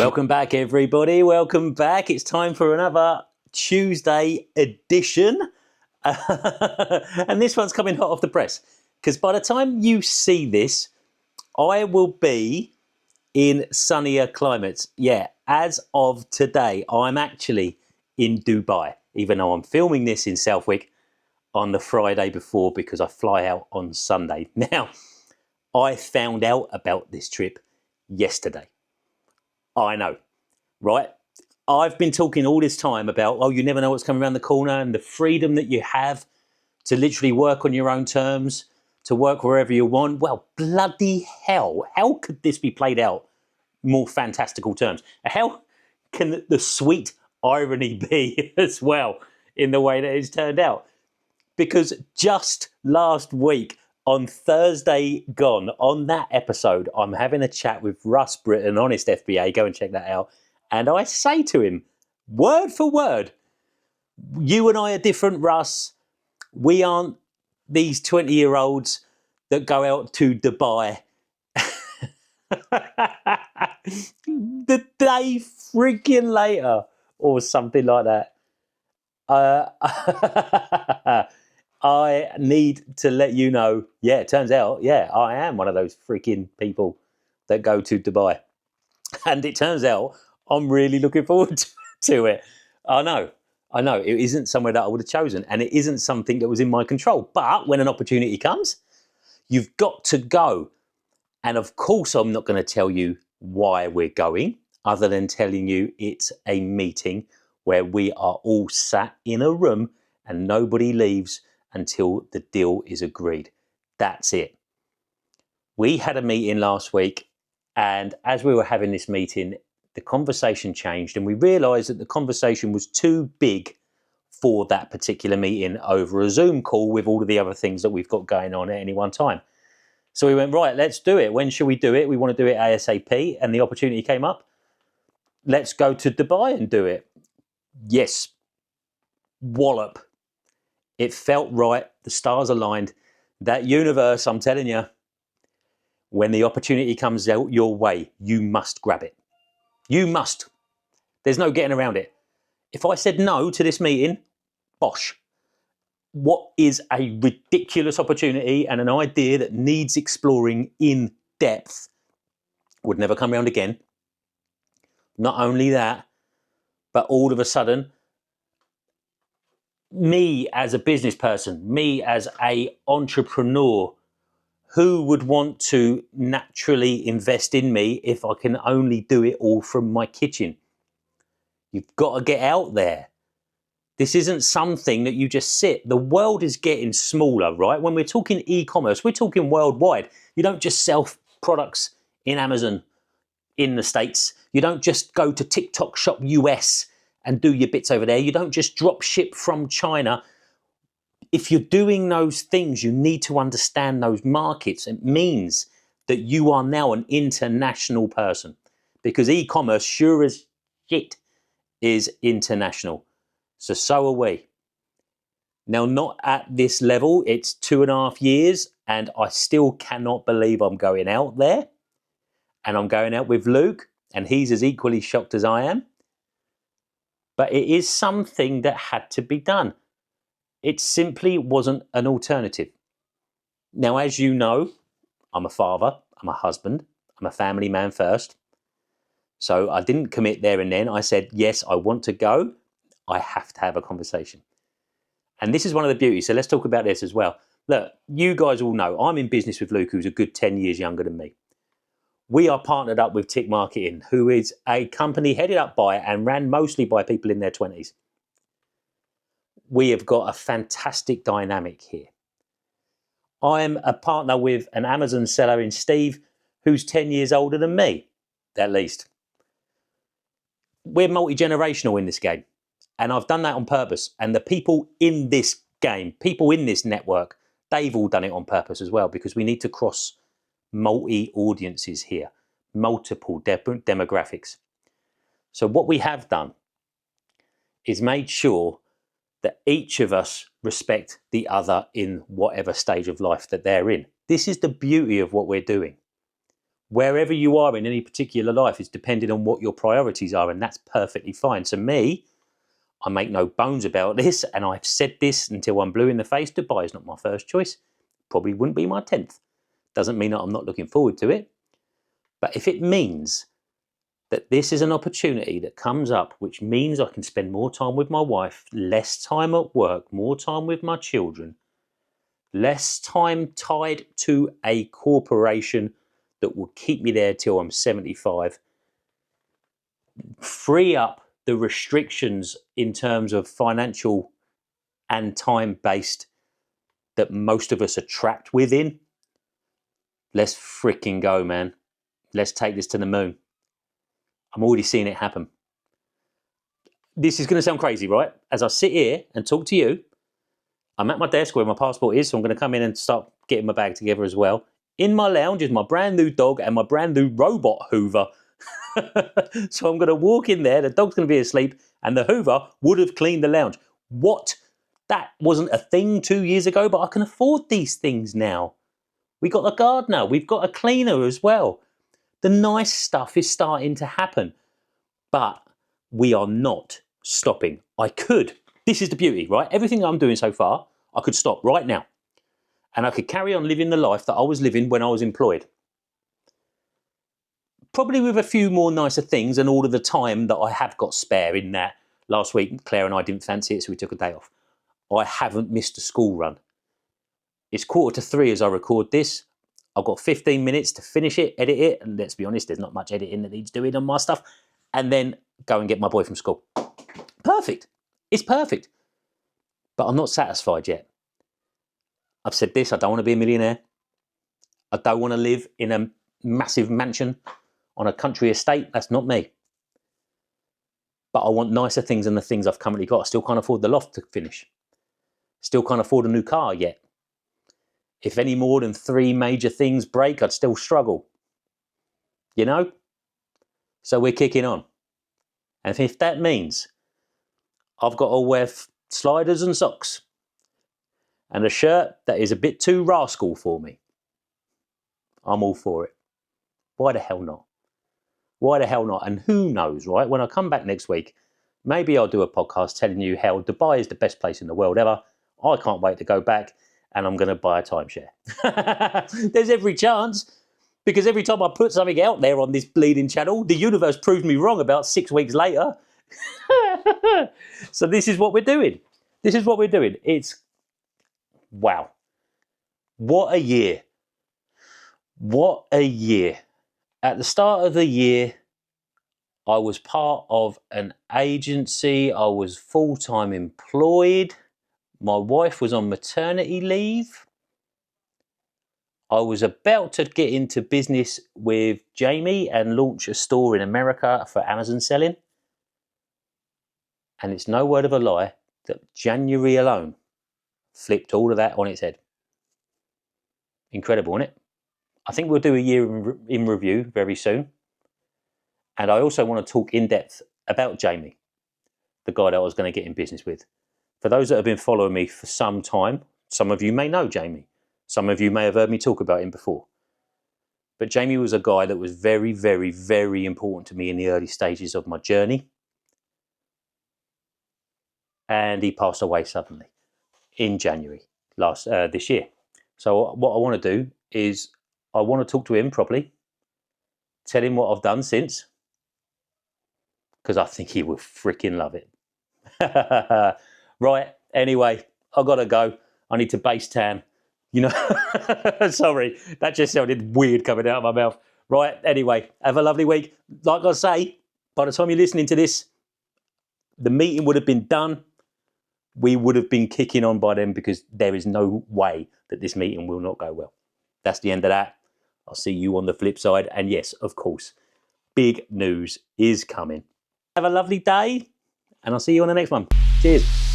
Welcome back, everybody. Welcome back. It's time for another Tuesday edition. And this one's coming hot off the press because by the time you see this, I will be in sunnier climates. Yeah, as of today, I'm actually in Dubai, even though I'm filming this in Southwick on the Friday before because I fly out on Sunday. Now, I found out about this trip yesterday. I know, right? I've been talking all this time about, oh, you never know what's coming around the corner and the freedom that you have to literally work on your own terms, to work wherever you want. Well, bloody hell, how could this be played out more fantastical terms? How can the sweet irony be as well in the way that it's turned out? Because just last week, on Thursday gone, on that episode, I'm having a chat with Russ Britton, Honest FBA, go and check that out. And I say to him, word for word, you and I are different, Russ. We aren't these 20-year-olds that go out to Dubai the day freaking later or something like that. I need to let you know, yeah, it turns out, yeah, I am one of those freaking people that go to Dubai. And it turns out I'm really looking forward to it. I know, it isn't somewhere that I would have chosen and it isn't something that was in my control. But when an opportunity comes, you've got to go. And of course, I'm not going to tell you why we're going, other than telling you it's a meeting where we are all sat in a room and nobody leaves until the deal is agreed. That's it. We had a meeting last week, and as we were having this meeting, the conversation changed, and we realised that the conversation was too big for that particular meeting over a Zoom call with all of the other things that we've got going on at any one time. So we went, right, let's do it. When should we do it? We want to do it ASAP, and the opportunity came up. Let's go to Dubai and do it. Yes. Wallop. It felt right. The stars aligned. That universe, I'm telling you, when the opportunity comes out your way, you must grab it. You must. There's no getting around it. If I said no to this meeting, bosh. What is a ridiculous opportunity and an idea that needs exploring in depth would never come around again. Not only that, but all of a sudden, me as a business person, me as an entrepreneur, who would want to naturally invest in me if I can only do it all from my kitchen? You've got to get out there. This isn't something that you just sit. The world is getting smaller, right? When we're talking e-commerce, we're talking worldwide. You don't just sell products in Amazon in the States. You don't just go to TikTok Shop US and do your bits over there. You don't just drop ship from China. If you're doing those things, you need to understand those markets. It means that you are now an international person because e-commerce, sure as shit, is international. So are we. Now, not at this level. It's 2.5 years and I still cannot believe I'm going out there. And I'm going out with Luke and he's as equally shocked as I am. But it is something that had to be done. It simply wasn't an alternative. Now, as you know, I'm a father, I'm a husband, I'm a family man first. So I didn't commit there and then. I said, yes, I want to go. I have to have a conversation. And this is one of the beauties. So let's talk about this as well. Look, you guys all know I'm in business with Luke, who's a good 10 years younger than me. We are partnered up with Tick Marketing, who is a company headed up by and ran mostly by people in their 20s. We have got a fantastic dynamic here. I'm a partner with an Amazon seller in Steve, who's 10 years older than me, at least. We're multi-generational in this game, and I've done that on purpose. And the people in this game, people in this network, they've all done it on purpose as well, because we need to cross multi-audiences here, multiple demographics. So what we have done is made sure that each of us respect the other in whatever stage of life that they're in. This is the beauty of what we're doing. Wherever you are in any particular life is depending on what your priorities are, and that's perfectly fine. So me, I make no bones about this, and I've said this until I'm blue in the face. Dubai is not my first choice. Probably wouldn't be my 10th. Doesn't mean that I'm not looking forward to it. But if it means that this is an opportunity that comes up, which means I can spend more time with my wife, less time at work, more time with my children, less time tied to a corporation that will keep me there till I'm 75, free up the restrictions in terms of financial and time-based that most of us are trapped within. Let's freaking go, man. Let's take this to the moon. I'm already seeing it happen. This is going to sound crazy, right? As I sit here and talk to you, I'm at my desk where my passport is, so I'm going to come in and start getting my bag together as well. In my lounge is my brand new dog and my brand new robot Hoover. So I'm going to walk in there, the dog's going to be asleep, and the Hoover would have cleaned the lounge. What? That wasn't a thing 2 years ago, but I can afford these things now. We got a gardener, we've got a cleaner as well. The nice stuff is starting to happen, but we are not stopping. I could. This is the beauty, right? Everything I'm doing so far, I could stop right now. And I could carry on living the life that I was living when I was employed. Probably with a few more nicer things and all of the time that I have got spare in that. Last week, Claire and I didn't fancy it, so we took a day off. I haven't missed a school run. It's 2:45 as I record this. I've got 15 minutes to finish it, edit it, and let's be honest, there's not much editing that needs doing on my stuff, and then go and get my boy from school. Perfect. It's perfect. But I'm not satisfied yet. I've said this, I don't want to be a millionaire. I don't want to live in a massive mansion on a country estate. That's not me. But I want nicer things than the things I've currently got. I still can't afford the loft to finish. Still can't afford a new car yet. If any more than 3 major things break, I'd still struggle. You know? So we're kicking on. And if that means I've got to wear sliders and socks and a shirt that is a bit too rascal for me, I'm all for it. Why the hell not? Why the hell not? And who knows, right? When I come back next week, maybe I'll do a podcast telling you how Dubai is the best place in the world ever. I can't wait to go back, and I'm going to buy a timeshare. There's every chance, because every time I put something out there on this bleeding channel, the universe proves me wrong about 6 weeks later. So this is what we're doing. This is what we're doing. It's, wow. What a year. What a year. At the start of the year, I was part of an agency. I was full-time employed. My wife was on maternity leave. I was about to get into business with Jamie and launch a store in America for Amazon selling. And it's no word of a lie that January alone flipped all of that on its head. Incredible, isn't it? I think we'll do a year in review very soon. And I also want to talk in depth about Jamie, the guy that I was going to get in business with. For those that have been following me for some time, some of you may know Jamie. Some of you may have heard me talk about him before. But Jamie was a guy that was very, very, very important to me in the early stages of my journey. And he passed away suddenly in January this year. So what I want to do is I want to talk to him properly, tell him what I've done since, because I think he will freaking love it. Right, anyway, I've got to go. I need to base tan. You know, sorry, that just sounded weird coming out of my mouth. Right, anyway, have a lovely week. Like I say, by the time you're listening to this, the meeting would have been done. We would have been kicking on by then, because there is no way that this meeting will not go well. That's the end of that. I'll see you on the flip side. And yes, of course, big news is coming. Have a lovely day, and I'll see you on the next one. Cheers.